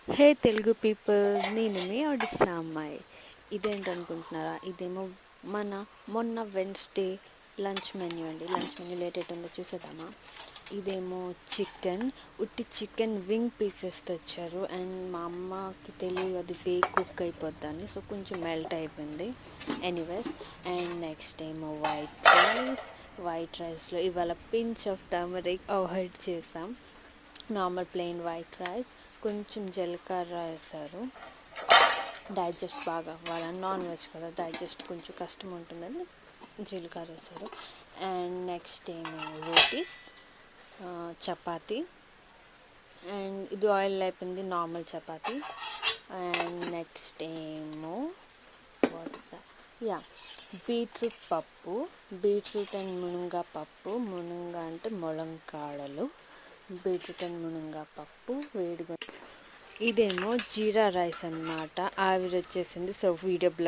హే Telugu people, నేను మీ ఒడిస్సా అమ్మాయి. ఇదేంటనుకుంటున్నారా? ఇదేమో మొన్న వెన్స్డే లంచ్ మెన్యూ అండి. లంచ్ మెన్యూ లేట్ ఉందో చూసేద్దామా. ఇదేమో ఉట్టి చికెన్ వింగ్ పీసెస్ తెచ్చారు. అండ్ మా అమ్మకి తెలియదు అది కుక్ అయిపోద్దని, సో కొంచెం మెల్ట్ అయిపోయింది. ఎనీవేస్, అండ్ నెక్స్ట్ ఏమో వైట్ రైస్లో ఇవాళ పించ్ ఆఫ్ టర్మరిక్ యాడ్ చేసాం. నార్మల్ ప్లెయిన్ వైట్ రైస్, కొంచెం జీలకర్ర వేసారు డైజెస్ట్ బాగా అవ్వాలని. నాన్ వెజ్ కదా, డైజెస్ట్ కొంచెం కష్టం ఉంటుందని జీలకర్ర వేసారు. అండ్ నెక్స్ట్ ఏమో రోటీస్, చపాతీ, అండ్ ఇది ఆయిల్ అయిపోయింది నార్మల్ చపాతీ. అండ్ నెక్స్ట్ ఏమో బీట్రూట్ పప్పు, బీట్రూట్ అండ్ మునగా పప్పు. మునగా అంటే ములంకాడలు. బీట్రూట్ అండ్ మునగా పప్పు వేడిగా. ఇదేమో జీరా రైస్ అన్నమాట. ఆవిరి వచ్చేసింది, సో వీడియో